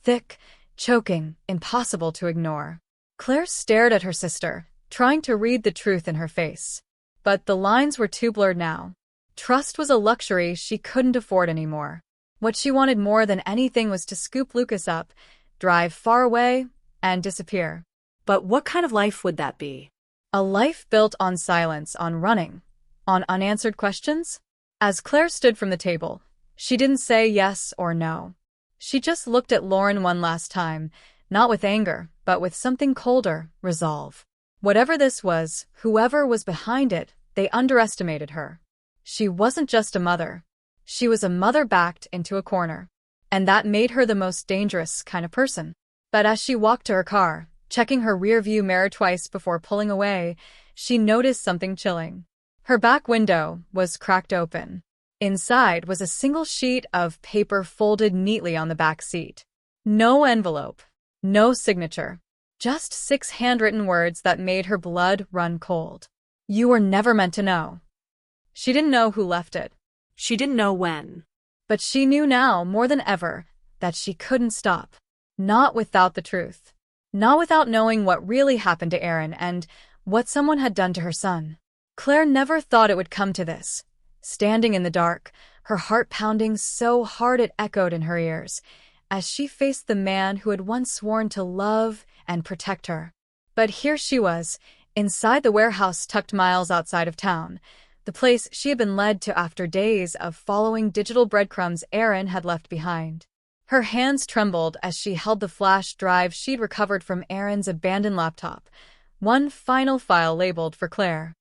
thick, choking, impossible to ignore. Claire stared at her sister, trying to read the truth in her face. But the lines were too blurred now. Trust was a luxury she couldn't afford anymore. What she wanted more than anything was to scoop Lucas up, drive far away, and disappear. But what kind of life would that be? A life built on silence, on running, on unanswered questions? As Claire stood from the table, she didn't say yes or no. She just looked at Lauren one last time, not with anger, but with something colder, resolve. Whatever this was, whoever was behind it, they underestimated her. She wasn't just a mother. She was a mother backed into a corner. And that made her the most dangerous kind of person. But as she walked to her car, checking her rearview mirror twice before pulling away, she noticed something chilling. Her back window was cracked open. Inside was a single sheet of paper folded neatly on the back seat. No envelope. No signature. Just 6 handwritten words that made her blood run cold. You were never meant to know. She didn't know who left it. She didn't know when. But she knew now, more than ever, that she couldn't stop. Not without the truth. Not without knowing what really happened to Aaron and what someone had done to her son. Claire never thought it would come to this. Standing in the dark, her heart pounding so hard it echoed in her ears, as she faced the man who had once sworn to love and protect her. But here she was, inside the warehouse tucked miles outside of town, the place she had been led to after days of following digital breadcrumbs Aaron had left behind. Her hands trembled as she held the flash drive she'd recovered from Aaron's abandoned laptop, one final file labeled for Claire.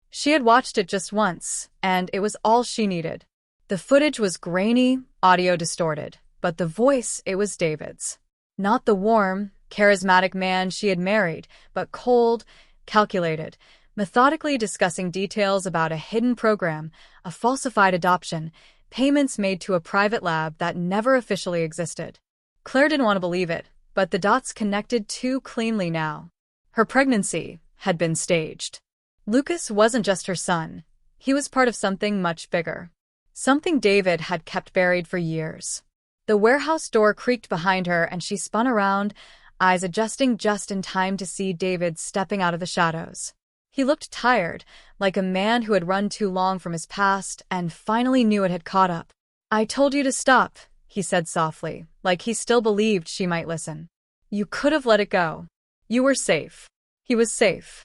She had watched it just once, and it was all she needed. The footage was grainy, audio distorted, but the voice, it was David's. Not the warm, charismatic man she had married, but cold, calculated, methodically discussing details about a hidden program, a falsified adoption, payments made to a private lab that never officially existed. Claire didn't want to believe it, but the dots connected too cleanly now. Her pregnancy had been staged. Lucas wasn't just her son. He was part of something much bigger. Something David had kept buried for years. The warehouse door creaked behind her and she spun around, eyes adjusting just in time to see David stepping out of the shadows. He looked tired, like a man who had run too long from his past and finally knew it had caught up. I told you to stop, he said softly, like he still believed she might listen. You could have let it go. You were safe. He was safe.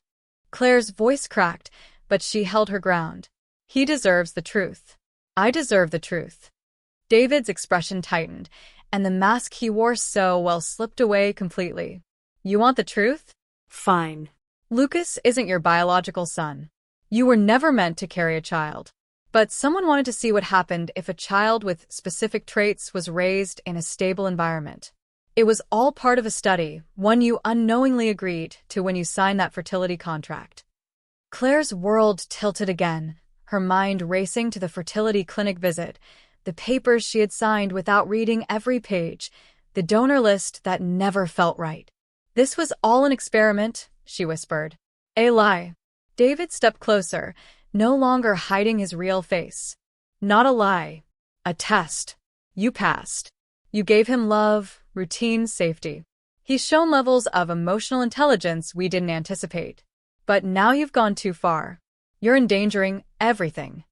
Claire's voice cracked, but she held her ground. He deserves the truth. I deserve the truth. David's expression tightened, and the mask he wore so well slipped away completely. You want the truth? Fine. Lucas isn't your biological son. You were never meant to carry a child. But someone wanted to see what happened if a child with specific traits was raised in a stable environment. It was all part of a study, one you unknowingly agreed to when you signed that fertility contract. Claire's world tilted again, her mind racing to the fertility clinic visit, the papers she had signed without reading every page, the donor list that never felt right. This was all an experiment, she whispered. A lie. David stepped closer, no longer hiding his real face. Not a lie. A test. You passed. You gave him love, routine, safety. He's shown levels of emotional intelligence we didn't anticipate. But now you've gone too far. You're endangering everything.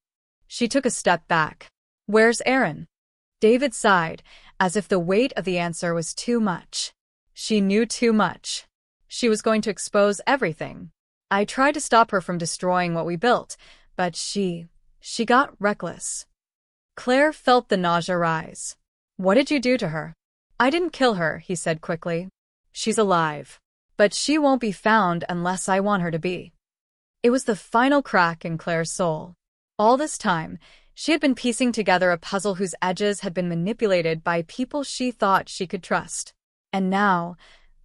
She took a step back. Where's Aaron? David sighed, as if the weight of the answer was too much. She knew too much. She was going to expose everything. I tried to stop her from destroying what we built, but she got reckless. Claire felt the nausea rise. What did you do to her? I didn't kill her, he said quickly. She's alive. But she won't be found unless I want her to be. It was the final crack in Claire's soul. All this time, she had been piecing together a puzzle whose edges had been manipulated by people she thought she could trust. And now,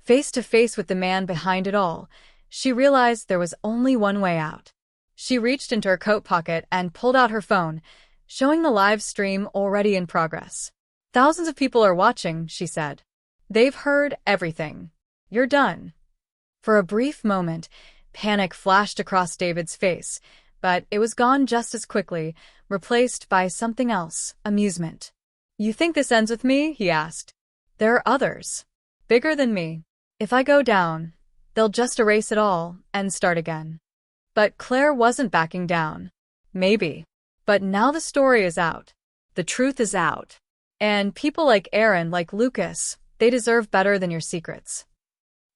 face to face with the man behind it all, she realized there was only one way out. She reached into her coat pocket and pulled out her phone, showing the live stream already in progress. Thousands of people are watching, she said. They've heard everything. You're done. For a brief moment, panic flashed across David's face, but it was gone just as quickly, replaced by something else, amusement. You think this ends with me? He asked. There are others. Bigger than me. If I go down, they'll just erase it all and start again. But Claire wasn't backing down. Maybe. But now the story is out. The truth is out. And people like Aaron, like Lucas, they deserve better than your secrets.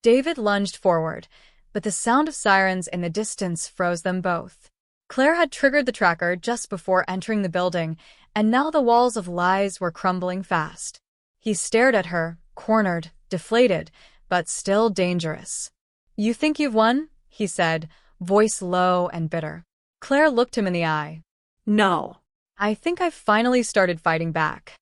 David lunged forward, but the sound of sirens in the distance froze them both. Claire had triggered the tracker just before entering the building, and now the walls of lies were crumbling fast. He stared at her, cornered, deflated, but still dangerous. You think you've won? He said, voice low and bitter. Claire looked him in the eye. No. I think I've finally started fighting back.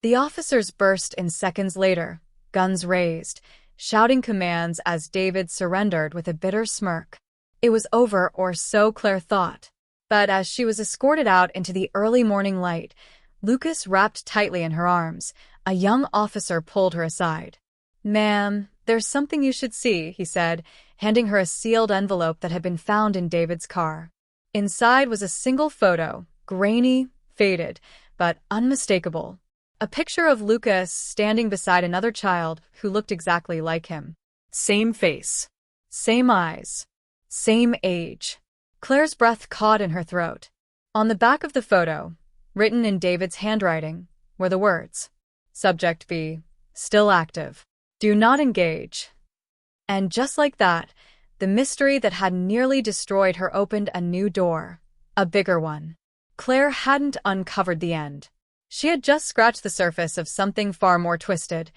The officers burst in seconds later, guns raised, shouting commands as David surrendered with a bitter smirk. It was over, or so Claire thought. But as she was escorted out into the early morning light, Lucas wrapped tightly in her arms. A young officer pulled her aside. "Ma'am, there's something you should see," he said, handing her a sealed envelope that had been found in David's car. Inside was a single photo, grainy, faded, but unmistakable. A picture of Lucas standing beside another child who looked exactly like him. Same face. Same eyes. Same age. Claire's breath caught in her throat. On the back of the photo, written in David's handwriting, were the words, "Subject B, still active. Do not engage." And just like that, the mystery that had nearly destroyed her opened a new door. A bigger one. Claire hadn't uncovered the end. She had just scratched the surface of something far more twisted.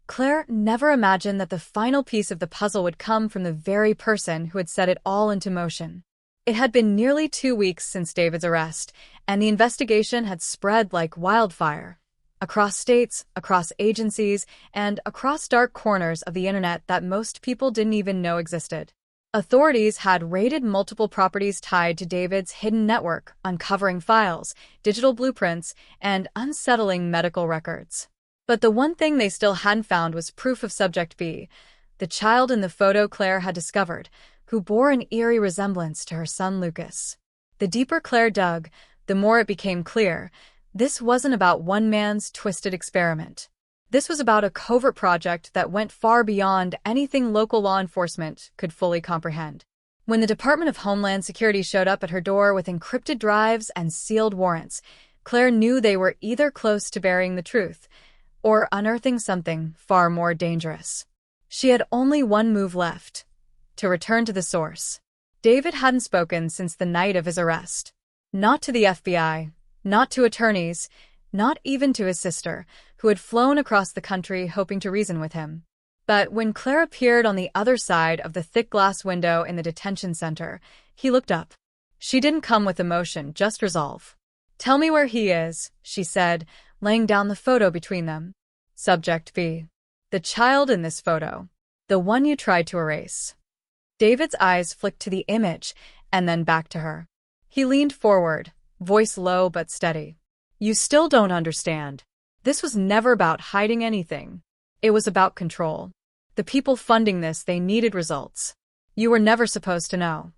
Claire never imagined that the final piece of the puzzle would come from the very person who had set it all into motion. It had been nearly 2 weeks since David's arrest, and the investigation had spread like wildfire. Across states, across agencies, and across dark corners of the internet that most people didn't even know existed. Authorities had raided multiple properties tied to David's hidden network, uncovering files, digital blueprints, and unsettling medical records. But the one thing they still hadn't found was proof of Subject B, the child in the photo Claire had discovered, who bore an eerie resemblance to her son Lucas. The deeper Claire dug, the more it became clear, this wasn't about one man's twisted experiment. This was about a covert project that went far beyond anything local law enforcement could fully comprehend. When the Department of Homeland Security showed up at her door with encrypted drives and sealed warrants, Claire knew they were either close to burying the truth or unearthing something far more dangerous. She had only one move left: to return to the source. David hadn't spoken since the night of his arrest. Not to the FBI, not to attorneys, not even to his sister, who had flown across the country hoping to reason with him. But when Claire appeared on the other side of the thick glass window in the detention center, he looked up. She didn't come with emotion, just resolve. "Tell me where he is," she said, laying down the photo between them. "Subject B. The child in this photo. The one you tried to erase." David's eyes flicked to the image and then back to her. He leaned forward, voice low but steady. "You still don't understand. This was never about hiding anything. It was about control. The people funding this, they needed results. You were never supposed to know."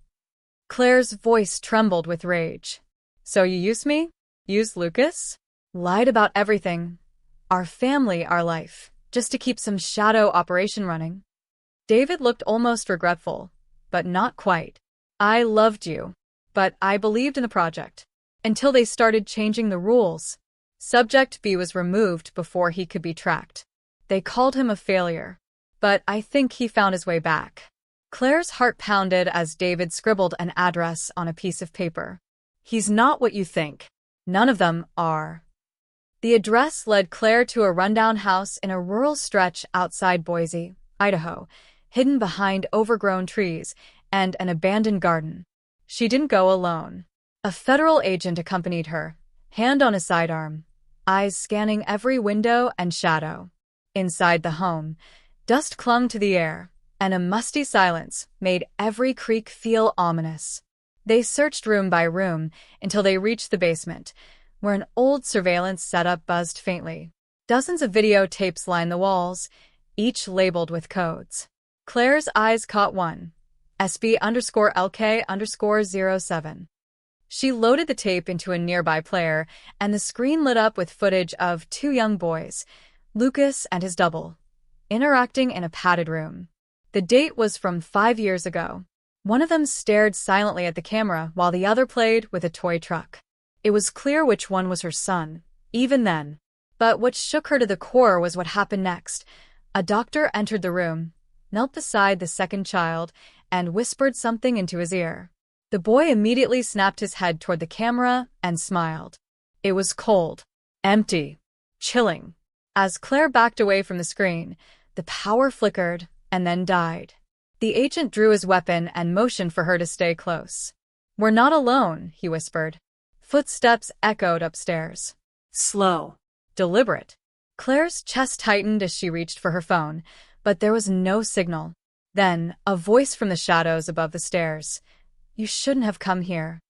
Claire's voice trembled with rage. "So you used me? Used Lucas? Lied about everything. Our family, our life, just to keep some shadow operation running?" David looked almost regretful, but not quite. "I loved you, but I believed in the project. Until they started changing the rules. Subject B was removed before he could be tracked. They called him a failure. But I think he found his way back." Claire's heart pounded as David scribbled an address on a piece of paper. "He's not what you think. None of them are." The address led Claire to a rundown house in a rural stretch outside Boise, Idaho, hidden behind overgrown trees and an abandoned garden. She didn't go alone. A federal agent accompanied her, hand on a sidearm, eyes scanning every window and shadow. Inside the home, dust clung to the air, and a musty silence made every creak feel ominous. They searched room by room until they reached the basement, where an old surveillance setup buzzed faintly. Dozens of videotapes lined the walls, each labeled with codes. Claire's eyes caught one, SB_LK_07. She loaded the tape into a nearby player, and the screen lit up with footage of 2 young boys, Lucas and his double, interacting in a padded room. The date was from 5 years ago. One of them stared silently at the camera while the other played with a toy truck. It was clear which one was her son, even then. But what shook her to the core was what happened next. A doctor entered the room, knelt beside the second child, and whispered something into his ear. The boy immediately snapped his head toward the camera and smiled. It was cold, empty, chilling. As Claire backed away from the screen, the power flickered and then died. The agent drew his weapon and motioned for her to stay close. "We're not alone," he whispered. Footsteps echoed upstairs. Slow. Deliberate. Claire's chest tightened as she reached for her phone, but there was no signal. Then, a voice from the shadows above the stairs. "You shouldn't have come here."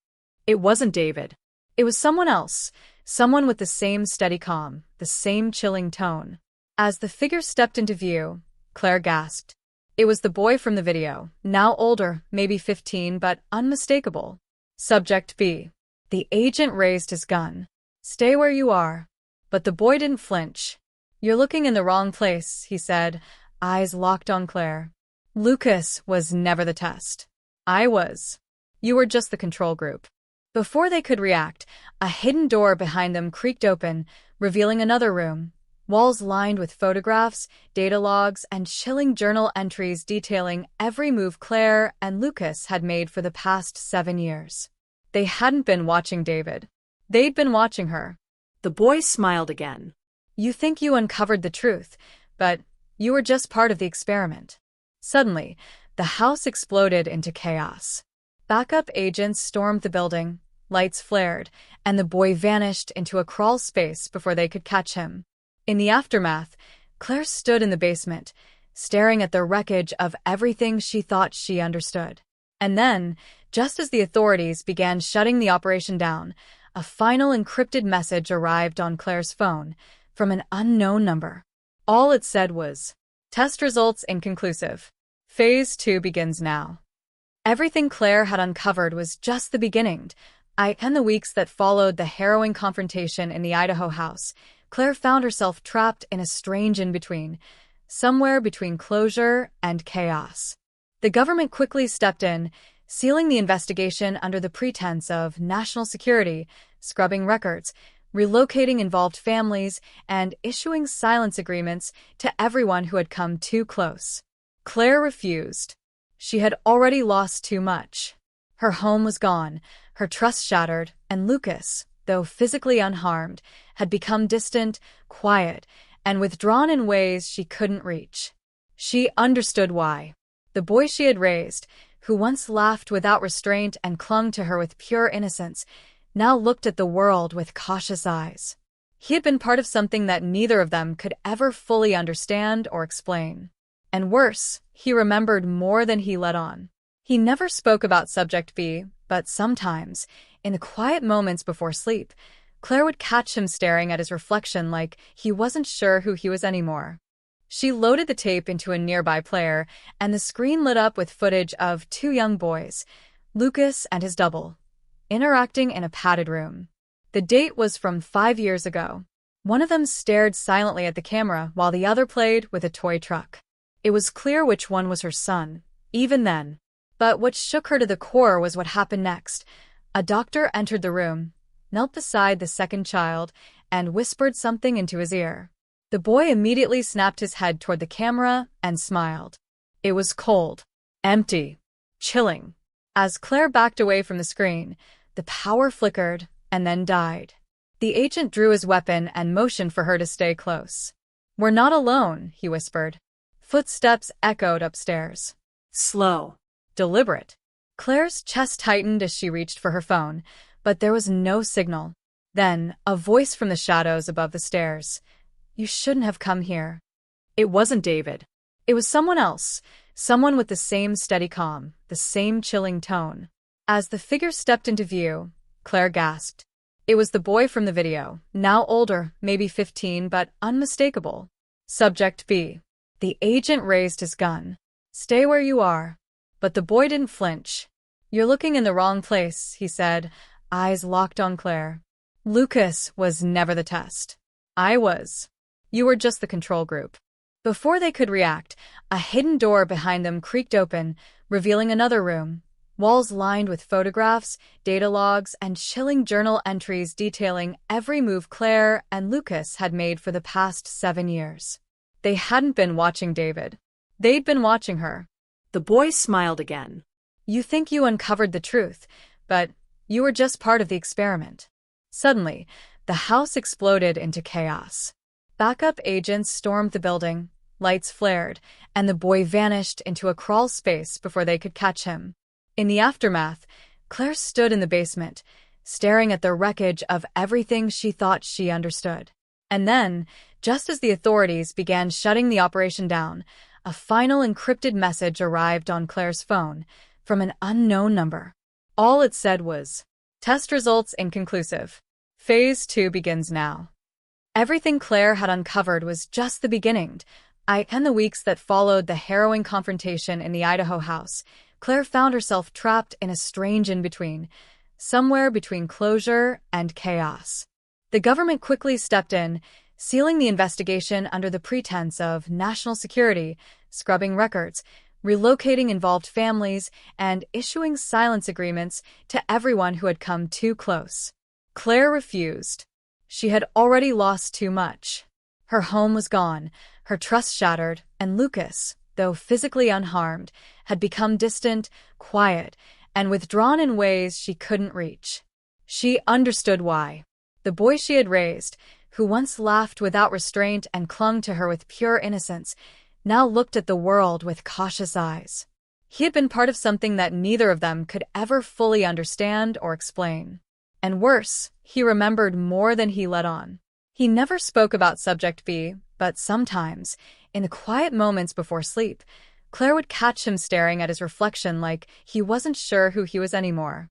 It wasn't David. It was someone else, someone with the same steady calm, the same chilling tone. As the figure stepped into view, Claire gasped. It was the boy from the video, now older, maybe 15, but unmistakable. Subject B. The agent raised his gun. Stay where you are. But the boy didn't flinch. You're looking in the wrong place, he said, eyes locked on Claire. Lucas was never the test. I was. You were just the control group. Before they could react, a hidden door behind them creaked open, revealing another room. Walls lined with photographs, data logs, and chilling journal entries detailing every move Claire and Lucas had made for the past 7 years. They hadn't been watching David. They'd been watching her. The boy smiled again. You think you uncovered the truth, but you were just part of the experiment. Suddenly, the house exploded into chaos. Backup agents stormed the building, lights flared, and the boy vanished into a crawl space before they could catch him. In the aftermath, Claire stood in the basement, staring at the wreckage of everything she thought she understood. And then, just as the authorities began shutting the operation down, a final encrypted message arrived on Claire's phone from an unknown number. All it said was, "Test results inconclusive. Phase 2 begins now." Everything Claire had uncovered was just the beginning. In the weeks that followed the harrowing confrontation in the Idaho house, Claire found herself trapped in a strange in-between, somewhere between closure and chaos. The government quickly stepped in, sealing the investigation under the pretense of national security, scrubbing records, relocating involved families, and issuing silence agreements to everyone who had come too close. Claire refused. She had already lost too much. Her home was gone, her trust shattered, and Lucas, though physically unharmed, had become distant, quiet, and withdrawn in ways she couldn't reach. She understood why. The boy she had raised, who once laughed without restraint and clung to her with pure innocence, now looked at the world with cautious eyes. He had been part of something that neither of them could ever fully understand or explain. And worse, he remembered more than he let on. He never spoke about Subject B, but sometimes, in the quiet moments before sleep, Claire would catch him staring at his reflection like he wasn't sure who he was anymore. She loaded the tape into a nearby player, and the screen lit up with footage of 2 young boys, Lucas and his double, interacting in a padded room. The date was from 5 years ago. One of them stared silently at the camera while the other played with a toy truck. It was clear which one was her son, even then. But what shook her to the core was what happened next. A doctor entered the room, knelt beside the second child, and whispered something into his ear. The boy immediately snapped his head toward the camera and smiled. It was cold, empty, chilling. As Claire backed away from the screen, the power flickered and then died. The agent drew his weapon and motioned for her to stay close. "We're not alone," he whispered. Footsteps echoed upstairs. Slow. Deliberate. Claire's chest tightened as she reached for her phone, but there was no signal. Then, a voice from the shadows above the stairs. "You shouldn't have come here." It wasn't David. It was someone else, someone with the same steady calm, the same chilling tone. As the figure stepped into view, Claire gasped. It was the boy from the video, now older, maybe 15, but unmistakable. Subject B. The agent raised his gun. "Stay where you are." But the boy didn't flinch. "You're looking in the wrong place," he said, eyes locked on Claire. Lucas was never the test. I was. You were just the control group. Before they could react, a hidden door behind them creaked open, revealing another room. Walls lined with photographs, data logs, and chilling journal entries detailing every move Claire and Lucas had made for the past 7 years. They hadn't been watching David. They'd been watching her. The boy smiled again. You think you uncovered the truth, but you were just part of the experiment. Suddenly, the house exploded into chaos. Backup agents stormed the building, lights flared, and the boy vanished into a crawl space before they could catch him. In the aftermath, Claire stood in the basement, staring at the wreckage of everything she thought she understood. And then, just as the authorities began shutting the operation down, a final encrypted message arrived on Claire's phone from an unknown number. All it said was, "Test results inconclusive. Phase 2 begins now." Everything Claire had uncovered was just the beginning. In the weeks that followed the harrowing confrontation in the Idaho house, Claire found herself trapped in a strange in-between, somewhere between closure and chaos. The government quickly stepped in, sealing the investigation under the pretense of national security, scrubbing records, relocating involved families, and issuing silence agreements to everyone who had come too close. Claire refused. She had already lost too much. Her home was gone, her trust shattered, and Lucas, though physically unharmed, had become distant, quiet, and withdrawn in ways she couldn't reach. She understood why. The boy she had raised, who once laughed without restraint and clung to her with pure innocence, now looked at the world with cautious eyes. He had been part of something that neither of them could ever fully understand or explain. And worse, he remembered more than he let on. He never spoke about Subject B, but sometimes, in the quiet moments before sleep, Claire would catch him staring at his reflection like he wasn't sure who he was anymore.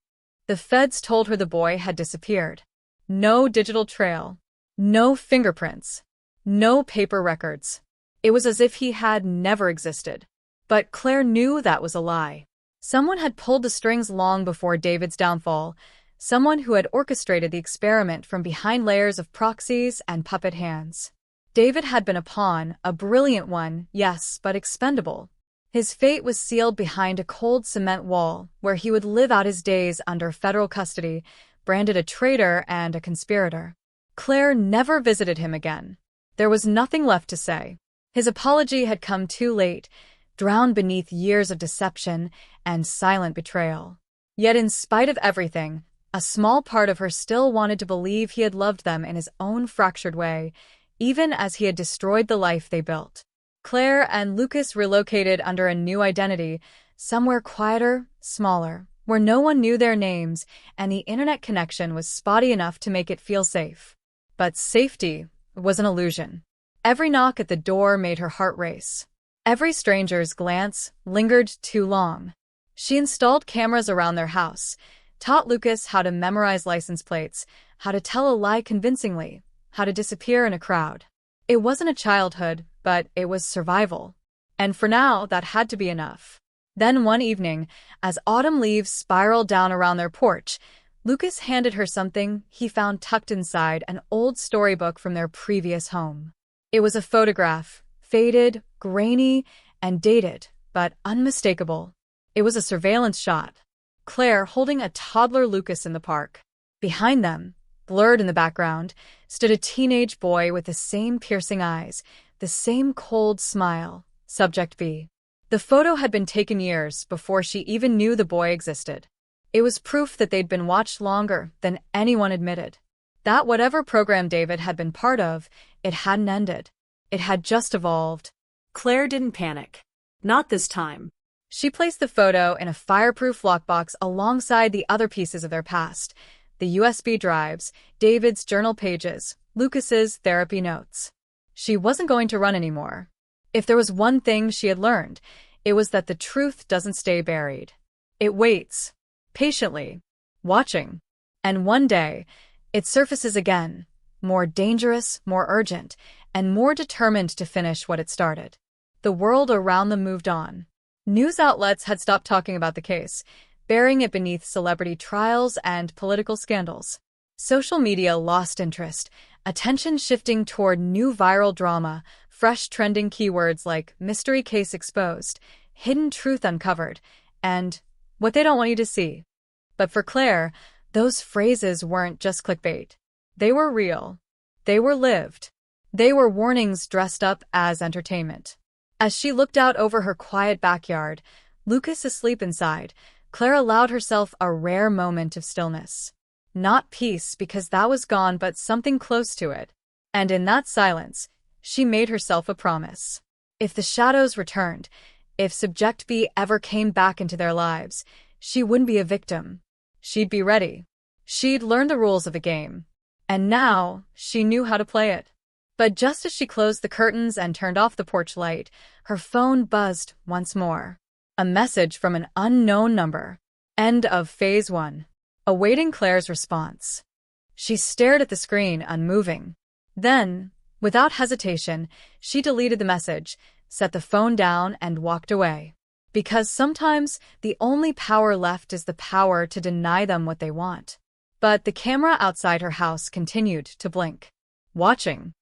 The feds told her the boy had disappeared. No digital trail. No fingerprints. No paper records. It was as if he had never existed. But Claire knew that was a lie. Someone had pulled the strings long before David's downfall, someone who had orchestrated the experiment from behind layers of proxies and puppet hands. David had been a pawn, a brilliant one, yes, but expendable. His fate was sealed behind a cold cement wall, where he would live out his days under federal custody, branded a traitor and a conspirator. Claire never visited him again. There was nothing left to say. His apology had come too late, drowned beneath years of deception and silent betrayal. Yet in spite of everything, a small part of her still wanted to believe he had loved them in his own fractured way, even as he had destroyed the life they built. Claire and Lucas relocated under a new identity, somewhere quieter, smaller, where no one knew their names and the internet connection was spotty enough to make it feel safe. But safety was an illusion. Every knock at the door made her heart race. Every stranger's glance lingered too long. She installed cameras around their house, taught Lucas how to memorize license plates, how to tell a lie convincingly, how to disappear in a crowd. It wasn't a childhood, but it was survival. And for now, that had to be enough. Then one evening, as autumn leaves spiraled down around their porch, Lucas handed her something he found tucked inside an old storybook from their previous home. It was a photograph, faded, grainy, and dated, but unmistakable. It was a surveillance shot. Claire holding a toddler Lucas in the park. Behind them, blurred in the background, stood a teenage boy with the same piercing eyes, the same cold smile, Subject B. The photo had been taken years before she even knew the boy existed. It was proof that they'd been watched longer than anyone admitted. That whatever program David had been part of, it hadn't ended. It had just evolved. Claire didn't panic. Not this time. She placed the photo in a fireproof lockbox alongside the other pieces of their past, the USB drives, David's journal pages, Lucas's therapy notes. She wasn't going to run anymore. If there was one thing she had learned, it was that the truth doesn't stay buried. It waits, patiently, watching. And one day, it surfaces again, more dangerous, more urgent, and more determined to finish what it started. The world around them moved on. News outlets had stopped talking about the case, burying it beneath celebrity trials and political scandals. Social media lost interest, attention shifting toward new viral drama, fresh trending keywords like mystery case exposed, hidden truth uncovered, and what they don't want you to see. But for Claire, those phrases weren't just clickbait. They were real. They were lived. They were warnings dressed up as entertainment. As she looked out over her quiet backyard, Lucas asleep inside, Claire allowed herself a rare moment of stillness. Not peace, because that was gone, but something close to it. And in that silence, she made herself a promise. If the shadows returned, if Subject B ever came back into their lives, she wouldn't be a victim. She'd be ready. She'd learned the rules of the game. And now, she knew how to play it. But just as she closed the curtains and turned off the porch light, her phone buzzed once more. A message from an unknown number. End of Phase 1. Awaiting Claire's response. She stared at the screen, unmoving. Then, Without hesitation, she deleted the message, set the phone down, and walked away. Because sometimes the only power left is the power to deny them what they want. But the camera outside her house continued to blink, watching.